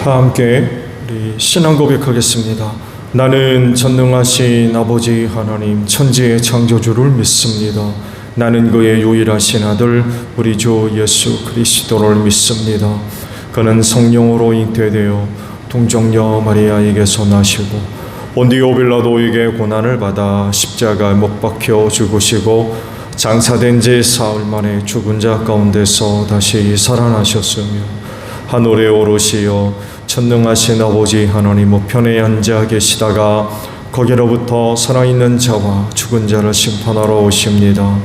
다 함께 우리 신앙 고백하겠습니다. 나는 전능하신 아버지 하나님 천지의 창조주를 믿습니다. 나는 그의 유일하신 아들 우리 주 예수 그리스도를 믿습니다. 그는 성령으로 잉태되어 동정녀 마리아에게서 나시고 본디오 빌라도에게 고난을 받아 십자가에 못 박혀 죽으시고 장사된 지 사흘 만에 죽은 자 가운데서 다시 살아나셨으며 하늘에 오르시어 전능하신 아버지 하나님 우편에 앉아 계시다가 거기로부터 살아있는 자와 죽은 자를 심판하러 오십니다.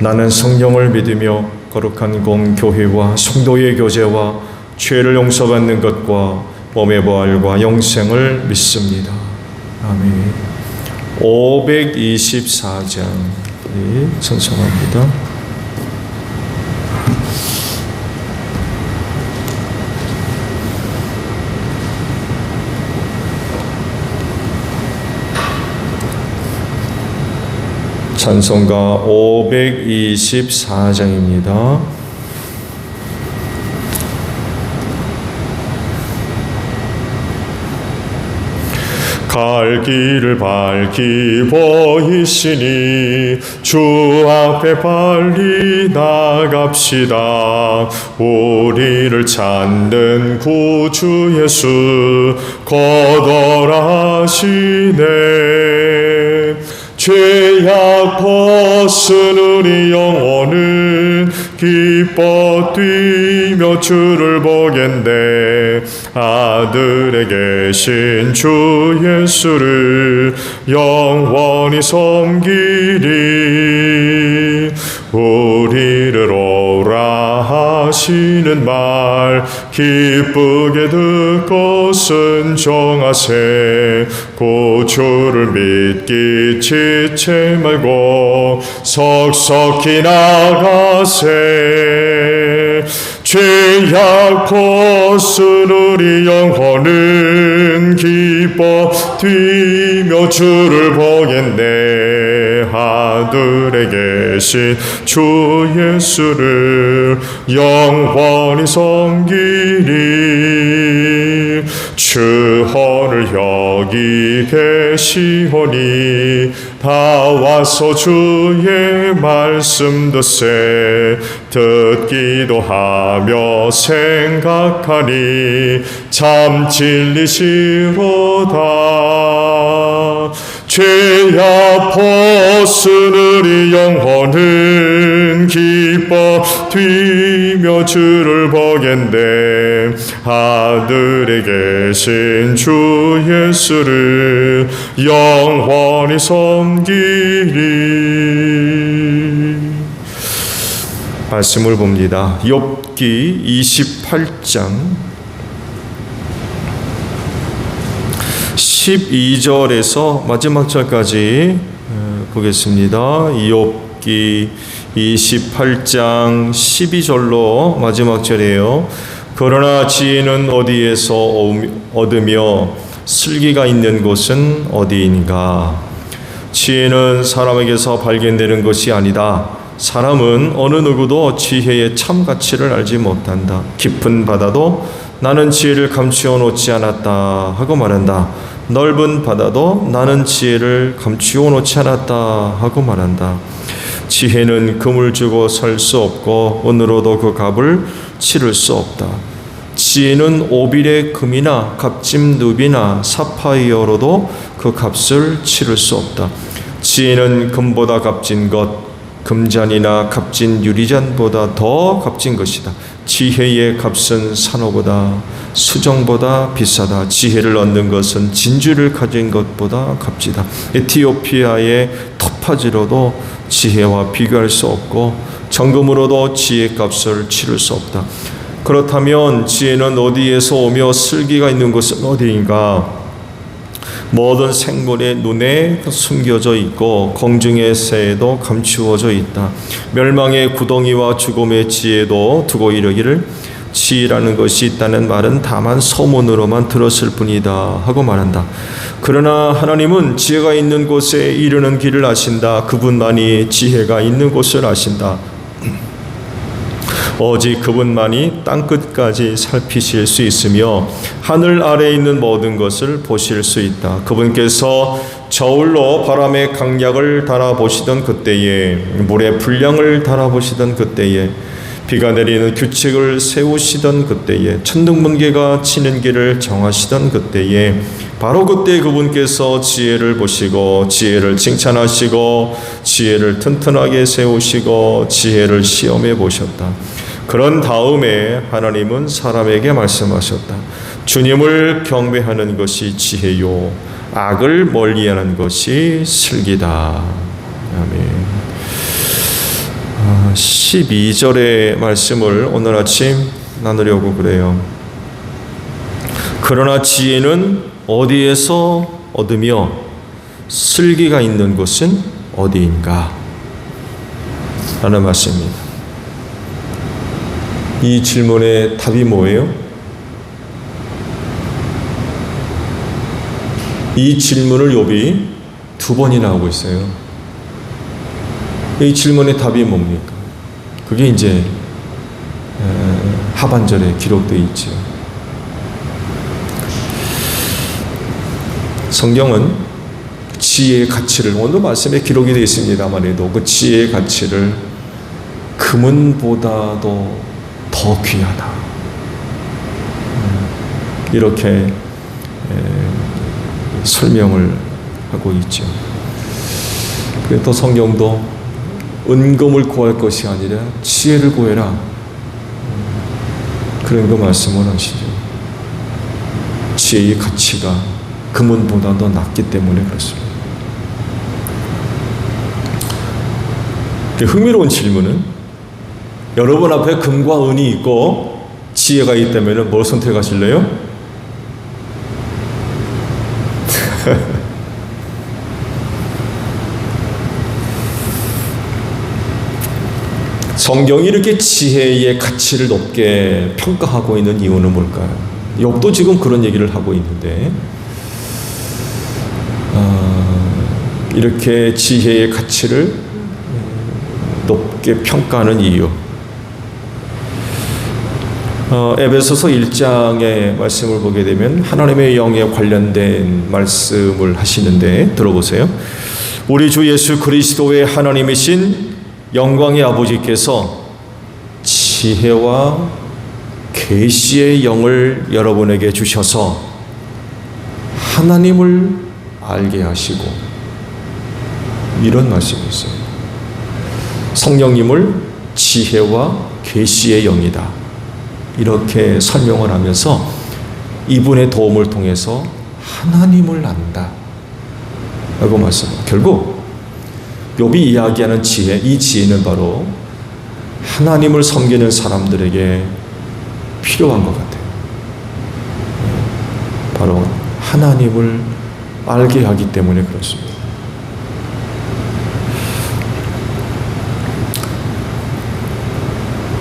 나는 성령을 믿으며 거룩한 공교회와 성도의 교제와 죄를 용서받는 것과 몸의 부활과 영생을 믿습니다. 아멘. 524장 찬송합니다. 찬송가 524장입니다. 갈 길을 밝히 보이시니 주 앞에 빨리 나갑시다. 우리를 찾는 구주 예수 거절하시네. 죄악 벗은 우리 영혼은 기뻐 뛰며 주를 보겠네. 아들에 계신 주 예수를 영원히 섬기리. 우리를 오라 하시는 말 기쁘게 듣고 순종하세. 구주를 믿기 지체 말고 속속히 나가세. 죄악 벗은 우리 영혼은 기뻐 뛰며 주를 보겠네. 아들에 계신 주 예수를 영원히 섬기리. 주헌을 여기 계시오니 다 와서 주의 말씀 듣세. 듣기도 하며 생각하니 참 진리시로다. 죄악 벗은 우리 영혼은 기뻐 뛰며 주를 보겠네. 아들에 계신 주 예수를 영원히 섬기리. 말씀을 봅니다. 욥기 28장 12절에서 마지막 절까지 보겠습니다. 욥기 28장 12절로 마지막 절이에요. 그러나 지혜는 어디에서 얻으며 슬기가 있는 곳은 어디인가? 지혜는 사람에게서 발견되는 것이 아니다. 사람은 어느 누구도 지혜의 참 가치를 알지 못한다. 깊은 바다도 나는 지혜를 감추어 놓지 않았다 하고 말한다. 넓은 바다도 나는 지혜를 감추어 놓지 않았다 하고 말한다. 지혜는 금을 주고 살 수 없고 은으로도 그 값을 치를 수 없다. 지혜는 오빌의 금이나 값진 누비나 사파이어로도 그 값을 치를 수 없다. 지혜는 금보다 값진 것, 금잔이나 값진 유리잔보다 더 값진 것이다. 지혜의 값은 산호보다 수정보다 비싸다. 지혜를 얻는 것은 진주를 가진 것보다 값지다. 에티오피아의 토파지로도 지혜와 비교할 수 없고 정금으로도 지혜 값을 치를 수 없다. 그렇다면 지혜는 어디에서 오며 슬기가 있는 곳은 어디인가? 모든 생물의 눈에 숨겨져 있고 공중의 새에도 감추어져 있다. 멸망의 구덩이와 죽음의 지혜도 두고 이르기를 지혜라는 것이 있다는 말은 다만 소문으로만 들었을 뿐이다 하고 말한다. 그러나 하나님은 지혜가 있는 곳에 이르는 길을 아신다. 그분만이 지혜가 있는 곳을 아신다. 오직 그분만이 땅끝까지 살피실 수 있으며 하늘 아래에 있는 모든 것을 보실 수 있다. 그분께서 저울로 바람의 강약을 달아보시던 그때에, 물의 분량을 달아보시던 그때에, 비가 내리는 규칙을 세우시던 그때에, 천둥번개가 치는 길을 정하시던 그때에, 바로 그때 그분께서 지혜를 보시고 지혜를 칭찬하시고 지혜를 튼튼하게 세우시고 지혜를 시험해 보셨다. 그런 다음에 하나님은 사람에게 말씀하셨다. 주님을 경배하는 것이 지혜요, 악을 멀리하는 것이 슬기다. 아멘. 12절의 말씀을 오늘 아침 나누려고 그래요. 그러나 지혜는 어디에서 얻으며 슬기가 있는 곳은 어디인가? 라는 말씀입니다. 이 질문의 답이 뭐예요? 이 질문을 욥이 2번이나 하고 있어요. 이 질문의 답이 뭡니까? 그게 이제 하반절에 기록되어 있죠. 성경은 지혜의 가치를, 오늘 말씀에 기록이 되어 있습니다만 해도 그 지혜의 가치를 금은보다도 더 귀하다, 이렇게 설명을 하고 있죠. 그래서 또 성경도 은금을 구할 것이 아니라 지혜를 구해라, 그런 거 말씀을 하시죠. 지혜의 가치가 금은보다 더 낮기 때문에 그렇습니다. 흥미로운 질문은, 여러분 앞에 금과 은이 있고 지혜가 있다면 뭘 선택하실래요? 성경이 이렇게 지혜의 가치를 높게 평가하고 있는 이유는 뭘까요? 욥도 지금 그런 얘기를 하고 있는데, 이렇게 지혜의 가치를 높게 평가하는 이유, 에베소서 1장의 말씀을 보게 되면 하나님의 영에 관련된 말씀을 하시는데, 들어보세요. 우리 주 예수 그리스도의 하나님이신 영광의 아버지께서 지혜와 계시의 영을 여러분에게 주셔서 하나님을 알게 하시고, 이런 말씀이 있어요. 성령님을 지혜와 계시의 영이다, 이렇게 설명을 하면서 이분의 도움을 통해서 하나님을 안다 라고 말씀합니다. 결국 욥이 이야기하는 지혜, 이 지혜는 바로 하나님을 섬기는 사람들에게 필요한 것 같아요. 바로 하나님을 알게 하기 때문에 그렇습니다.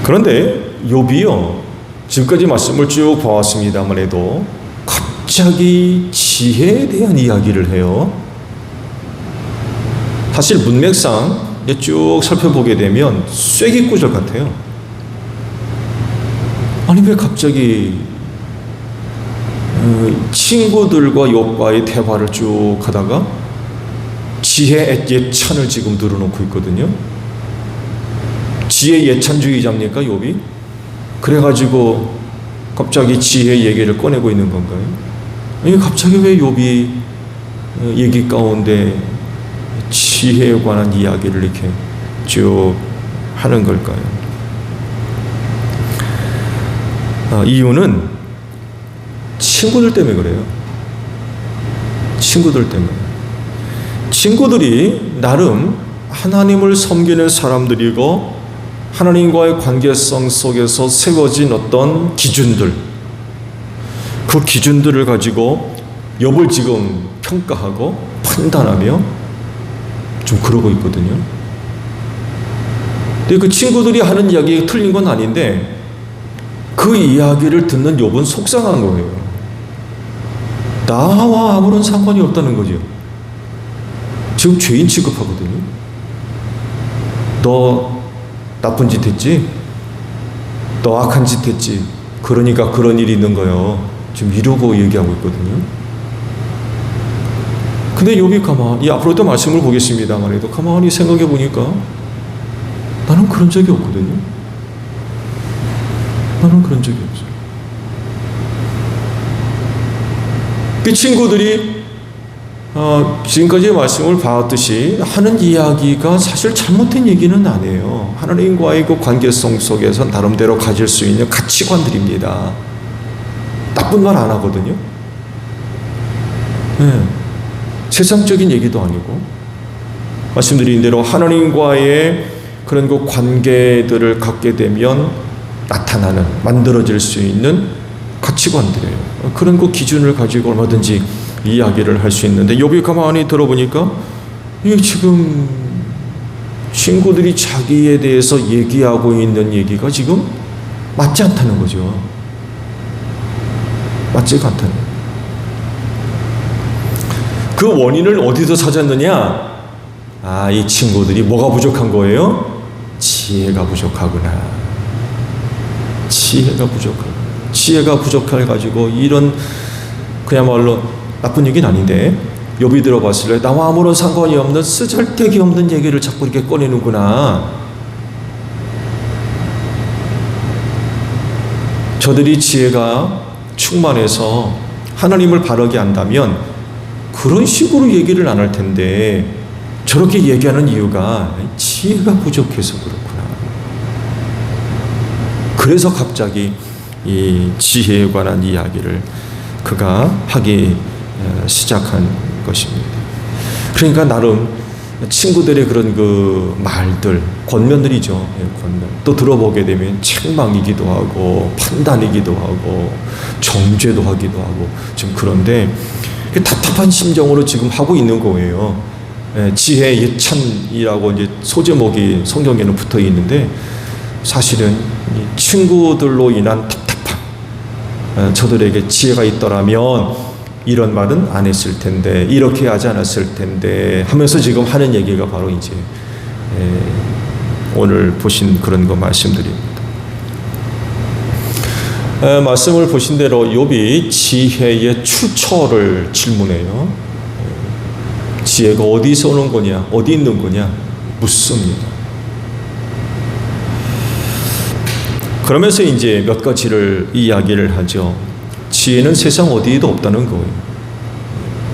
그런데 욥이요, 지금까지 말씀을 쭉 봐왔습니다만 해도 갑자기 지혜에 대한 이야기를 해요. 사실 문맥상 쭉 살펴보게 되면 쐐기구절 같아요. 아니 왜 갑자기 친구들과 욥과의 대화를 쭉 하다가 지혜 예찬을 지금 늘어놓고 있거든요. 지혜 예찬주의자입니까 욥이? 그래가지고 갑자기 지혜 얘기를 꺼내고 있는 건가요? 아니 갑자기 왜 욥이 얘기 가운데 지혜에 관한 이야기를 이렇게 쭉 하는 걸까요? 이유는 친구들 때문에 그래요. 친구들 때문에. 친구들이 나름 하나님을 섬기는 사람들이고 하나님과의 관계성 속에서 세워진 어떤 기준들, 그 기준들을 가지고 욥을 지금 평가하고 판단하며 좀 그러고 있거든요. 근데 그 친구들이 하는 이야기가 틀린 건 아닌데 그 이야기를 듣는 욥은 속상한 거예요. 나와 아무런 상관이 없다는 거죠. 지금 죄인 취급하거든요. 너 나쁜 짓 했지? 너 악한 짓 했지. 그러니까 그런 일이 있는 거예요. 지금 이러고 얘기하고 있거든요. 근데 욥이 가만히, 앞으로도 말씀을 보겠습니다만 해도 가만히 생각해 보니까 나는 그런 적이 없거든요. 나는 그런 적이 없어요. 그 친구들이 지금까지의 말씀을 봐왔듯이 하는 이야기가 사실 잘못된 얘기는 아니에요. 하나님과의 그 관계성 속에서 나름대로 가질 수 있는 가치관들입니다. 나쁜 말 안 하거든요. 네. 세상적인 얘기도 아니고, 말씀드린 대로 하나님과의 그런 그 관계들을 갖게 되면 나타나는, 만들어질 수 있는 가치관들이에요. 그런 그 기준을 가지고 얼마든지 이야기를 할 수 있는데, 욥이 가만히 들어보니까 이게 지금 친구들이 자기에 대해서 얘기하고 있는 얘기가 지금 맞지 않다는 거죠. 맞지가 않다는 거예요. 그 원인을 어디서 찾았느냐? 이 친구들이 뭐가 부족한 거예요? 지혜가 부족하구나. 지혜가 부족하구나. 지혜가 부족해가지고 이런, 그야말로 나쁜 얘기는 아닌데, 욥이 들어봤을 때 나와 아무런 상관이 없는 쓰잘데기 없는 얘기를 자꾸 이렇게 꺼내는구나. 저들이 지혜가 충만해서 하나님을 바르게 한다면 그런 식으로 얘기를 안 할 텐데, 저렇게 얘기하는 이유가 지혜가 부족해서 그렇구나. 그래서 갑자기 이 지혜에 관한 이야기를 그가 하기 시작한 것입니다. 그러니까 나름 친구들의 그런 그 말들, 권면들이죠. 권면. 또 들어보게 되면 책망이기도 하고 판단이기도 하고 정죄도 하기도 하고 좀 그런데 답답한 심정으로 지금 하고 있는 거예요. 지혜 예찬이라고 이제 소제목이 성경에는 붙어 있는데, 사실은 친구들로 인한 답답함, 저들에게 지혜가 있더라면 이런 말은 안 했을 텐데, 이렇게 하지 않았을 텐데 하면서 지금 하는 얘기가 바로 이제 오늘 보신 그런 거 말씀드립니다. 말씀을 보신 대로 욥이 지혜의 출처를 질문해요. 지혜가 어디서 오는 거냐, 어디 있는 거냐 묻습니다. 그러면서 이제 몇 가지를 이야기를 하죠. 지혜는 세상 어디에도 없다는 거예요.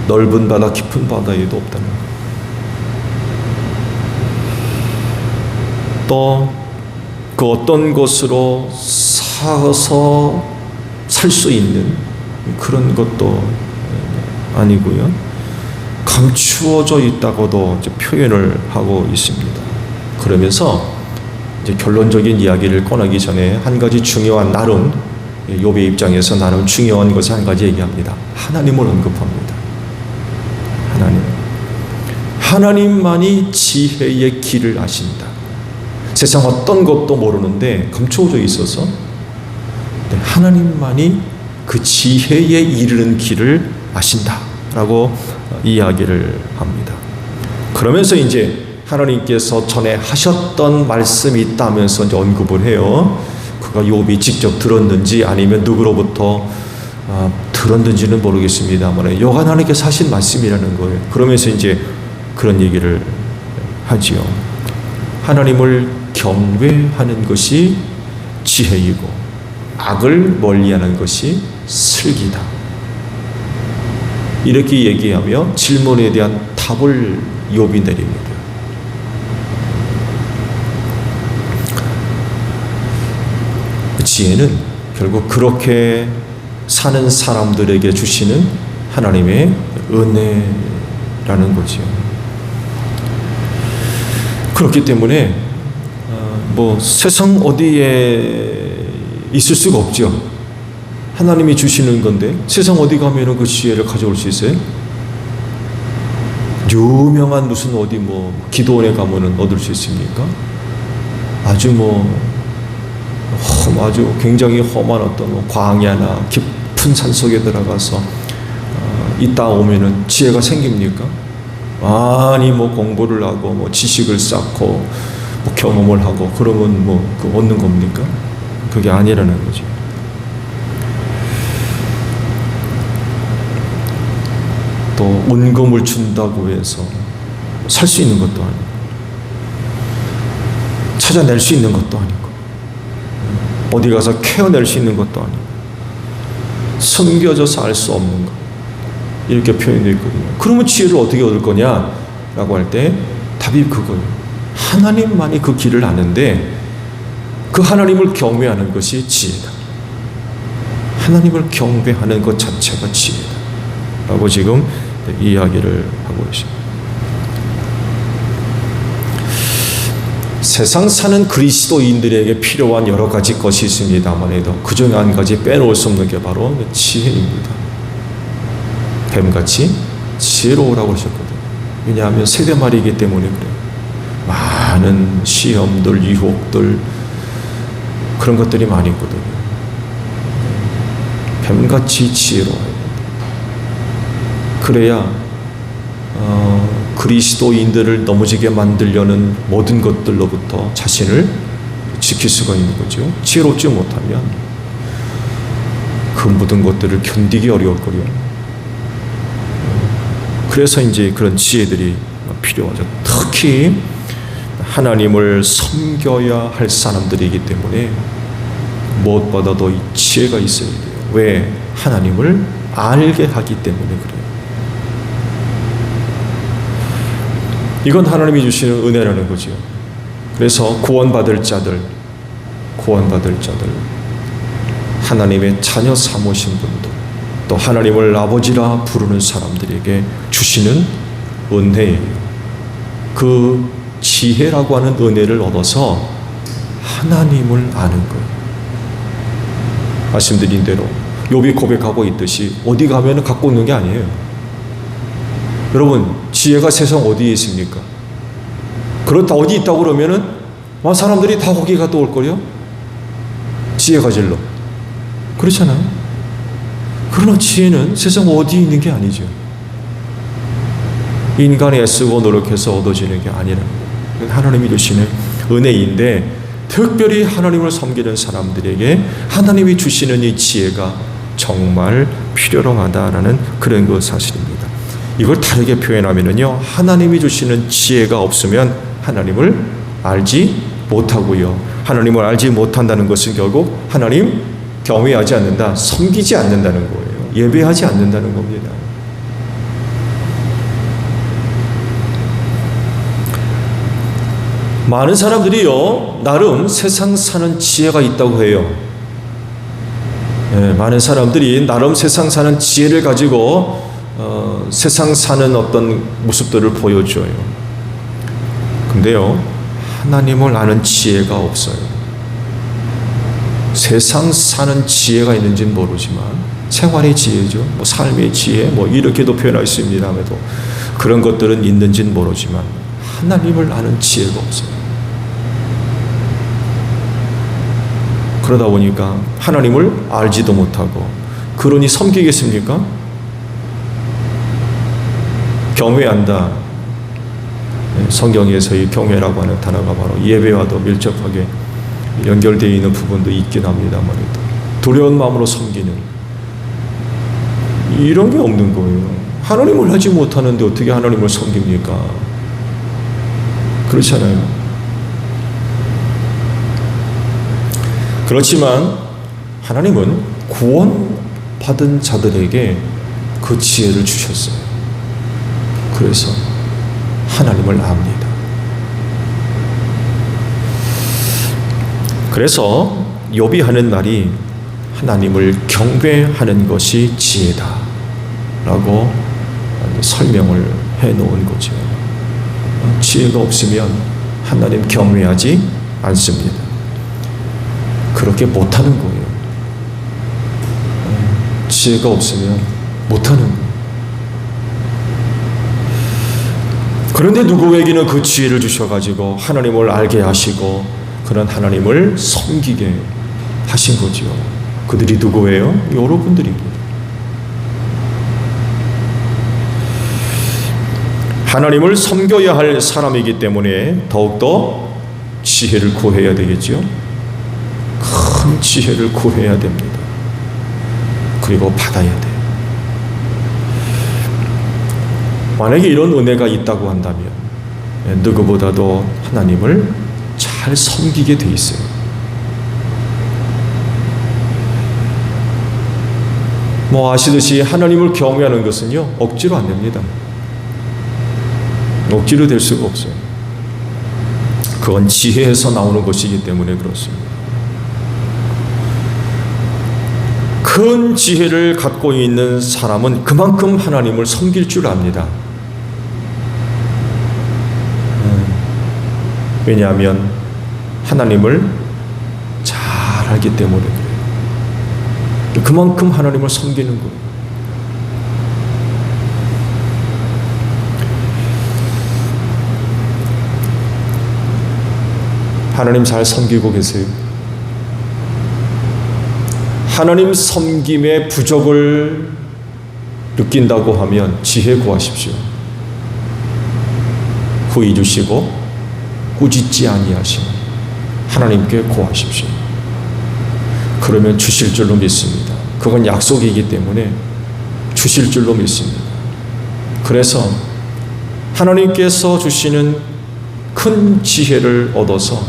넓은 바다, 깊은 바다에도 없다는 거예요. 또 그 어떤 곳으로 사서 살 수 있는 그런 것도 아니고요. 감추어져 있다고도 이제 표현을 하고 있습니다. 그러면서 이제 결론적인 이야기를 꺼내기 전에 한 가지 중요한, 나름 욥의 입장에서 나름 중요한 것을 한 가지 얘기합니다. 하나님을 언급합니다. 하나님만이 지혜의 길을 아신다. 세상 어떤 것도 모르는데 감추어져 있어서 하나님만이 그 지혜에 이르는 길을 아신다라고 이야기를 합니다. 그러면서 이제 하나님께서 전에 하셨던 말씀이 있다면서 이제 언급을 해요. 그가 욥이 직접 들었는지 아니면 누구로부터 들었는지는 모르겠습니다만 여호와 하나님께서 하신 말씀이라는 거예요. 그러면서 이제 그런 얘기를 하지요. 하나님을 경외하는 것이 지혜이고 악을 멀리하는 것이 슬기다. 이렇게 얘기하며 질문에 대한 답을 욥이 내립니다. 지혜는 결국 그렇게 사는 사람들에게 주시는 하나님의 은혜라는 거죠. 그렇기 때문에 세상 어디에 있을 수가 없죠. 하나님이 주시는 건데 세상 어디 가면은 그 지혜를 가져올 수 있어요? 유명한 무슨 어디 기도원에 가면은 얻을 수 있습니까? 아주 아주 굉장히 험한 어떤 광야나 깊은 산 속에 들어가서 있다 오면은 지혜가 생깁니까? 많이 공부를 하고 지식을 쌓고 경험을 하고 그러면 얻는 겁니까? 그게 아니라는 거죠. 또 원금을 준다고 해서 살 수 있는 것도 아니고 찾아낼 수 있는 것도 아니고 어디 가서 케어낼 수 있는 것도 아니고 숨겨져서 알 수 없는 것, 이렇게 표현되어 있거든요. 그러면 지혜를 어떻게 얻을 거냐라고 할 때 답이 그거예요. 하나님만이 그 길을 아는데 그 하나님을 경외하는 것이 지혜다. 하나님을 경배하는 것 자체가 지혜다 라고 지금 이야기를 하고 있습니다. 세상 사는 그리스도인들에게 필요한 여러 가지 것이 있습니다만에도 그 중에 한 가지 빼놓을 수 없는 게 바로 지혜입니다. 뱀같이 지혜로우라고 하셨거든요. 왜냐하면 세대말이기 때문에 그래요. 많은 시험들, 유혹들, 그런 것들이 많이 있거든요. 뱀같이 지혜로워요. 그래야 그리스도인들을 넘어지게 만들려는 모든 것들로부터 자신을 지킬 수가 있는 거죠. 지혜롭지 못하면 그 모든 것들을 견디기 어려울 거요. 그래서 이제 그런 지혜들이 필요하죠. 특히 하나님을 섬겨야 할 사람들이기 때문에 무엇보다도 이 지혜가 있어야 돼요. 왜? 하나님을 알게 하기 때문에 그래요. 이건 하나님이 주시는 은혜라는 거죠. 그래서 구원받을 자들, 하나님의 자녀 삼으신 분들, 또 하나님을 아버지라 부르는 사람들에게 주시는 은혜예요. 그 지혜라고 하는 은혜를 얻어서 하나님을 아는 거예요. 말씀드린 대로 욥이 고백하고 있듯이 어디 가면 갖고 있는 게 아니에요. 여러분, 지혜가 세상 어디에 있습니까? 그렇다 어디 있다고 그러면은 사람들이 다 거기 갔다 올 거요. 지혜 가질러. 그렇잖아요. 그러나 지혜는 세상 어디에 있는 게 아니죠. 인간이 애쓰고 노력해서 얻어지는 게 아니라는 거예요. 하나님이 주시는 은혜인데 특별히 하나님을 섬기는 사람들에게 하나님이 주시는 이 지혜가 정말 필요로 하다라는 그런 것 사실입니다. 이걸 다르게 표현하면요, 하나님이 주시는 지혜가 없으면 하나님을 알지 못하고요. 하나님을 알지 못한다는 것은 결국 하나님 경외하지 않는다, 섬기지 않는다는 거예요. 예배하지 않는다는 겁니다. 많은 사람들이요, 나름 세상 사는 지혜가 있다고 해요. 많은 사람들이 나름 세상 사는 지혜를 가지고 세상 사는 어떤 모습들을 보여줘요. 근데요, 하나님을 아는 지혜가 없어요. 세상 사는 지혜가 있는지는 모르지만 생활의 지혜죠. 삶의 지혜, 이렇게도 표현할 수 있습니다만도 그런 것들은 있는지는 모르지만 하나님을 아는 지혜가 없어요. 그러다 보니까 하나님을 알지도 못하고, 그러니 섬기겠습니까? 경외한다. 성경에서 이 경외라고 하는 단어가 바로 예배와도 밀접하게 연결되어 있는 부분도 있긴 합니다만, 두려운 마음으로 섬기는 이런 게 없는 거예요. 하나님을 하지 못하는데 어떻게 하나님을 섬깁니까? 그렇잖아요. 그렇지만 하나님은 구원받은 자들에게 그 지혜를 주셨어요. 그래서 하나님을 압니다. 그래서 욥이 하는 말이 하나님을 경배하는 것이 지혜다 라고 설명을 해놓은 거죠. 지혜가 없으면 하나님 경외하지 않습니다. 그렇게 못하는 거예요. 지혜가 없으면 못하는 거예요. 그런데 누구에게는 그 지혜를 주셔가지고 하나님을 알게 하시고 그런 하나님을 섬기게 하신 거죠. 그들이 누구예요? 여러분들입니다. 하나님을 섬겨야 할 사람이기 때문에 더욱더 지혜를 구해야 되겠죠. 큰 지혜를 구해야 됩니다. 그리고 받아야 돼요. 만약에 이런 은혜가 있다고 한다면 누구보다도 하나님을 잘 섬기게 돼 있어요. 아시듯이 하나님을 경외하는 것은요, 억지로 안 됩니다. 억지로 될 수가 없어요. 그건 지혜에서 나오는 것이기 때문에 그렇습니다. 큰 지혜를 갖고 있는 사람은 그만큼 하나님을 섬길 줄 압니다. 왜냐하면 하나님을 잘 알기 때문에 그래요. 그만큼 하나님을 섬기는 거예요. 하나님 잘 섬기고 계세요? 하나님 섬김의 부족을 느낀다고 하면 지혜 구하십시오. 후히 주시고 꾸짖지 아니하시는 하나님께 구하십시오. 그러면 주실 줄로 믿습니다. 그건 약속이기 때문에 주실 줄로 믿습니다. 그래서 하나님께서 주시는 큰 지혜를 얻어서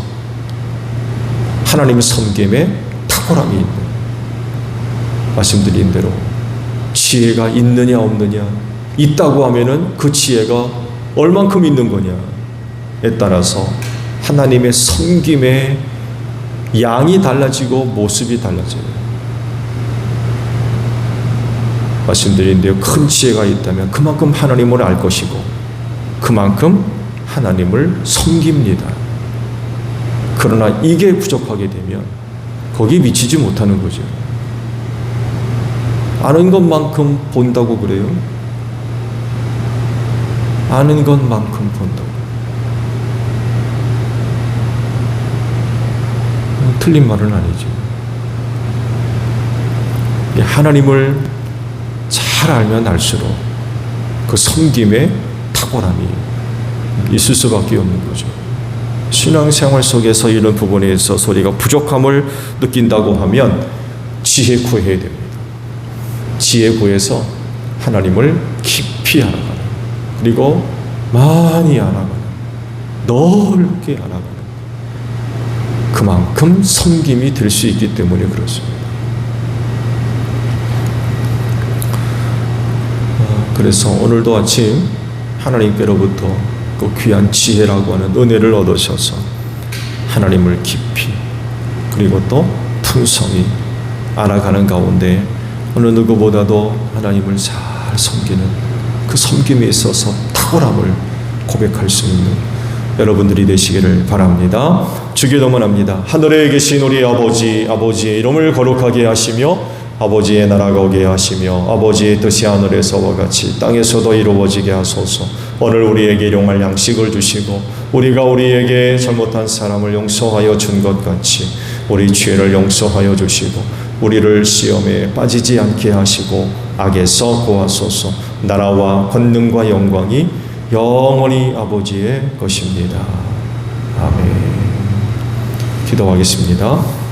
하나님 섬김에 탁월함이 있는, 말씀드린 대로 지혜가 있느냐 없느냐, 있다고 하면은 그 지혜가 얼만큼 있는 거냐에 따라서 하나님의 섬김의 양이 달라지고 모습이 달라져요. 말씀드린 대로 큰 지혜가 있다면 그만큼 하나님을 알 것이고 그만큼 하나님을 섬깁니다. 그러나 이게 부족하게 되면 거기에 미치지 못하는 거죠. 아는 것만큼 본다고 그래요? 아는 것만큼 본다고. 틀린 말은 아니죠. 하나님을 잘 알면 알수록 그 섬김의 탁월함이 있을 수밖에 없는 거죠. 신앙생활 속에서 이런 부분에 있어서 우리가 부족함을 느낀다고 하면 지혜 구해야 됩니다. 지혜 구해서 하나님을 깊이 알아가는, 그리고 많이 알아가는, 넓게 알아가는, 그만큼 섬김이 될 수 있기 때문에 그렇습니다. 그래서 오늘도 아침 하나님께로부터 그 귀한 지혜라고 하는 은혜를 얻으셔서 하나님을 깊이 그리고 또 풍성히 알아가는 가운데 어느 누구보다도 하나님을 잘 섬기는 그 섬김에 있어서 탁월함을 고백할 수 있는 여러분들이 되시기를 바랍니다. 주기도문 합니다. 하늘에 계신 우리 아버지, 아버지의 이름을 거룩하게 하시며 아버지의 나라가 오게 하시며 아버지의 뜻이 하늘에서와 같이 땅에서도 이루어지게 하소서. 오늘 우리에게 일용할 양식을 주시고 우리가 우리에게 잘못한 사람을 용서하여 준 것 같이 우리 죄를 용서하여 주시고 우리를 시험에 빠지지 않게 하시고 악에서 구하소서. 나라와 권능과 영광이 영원히 아버지의 것입니다. 아멘. 기도하겠습니다.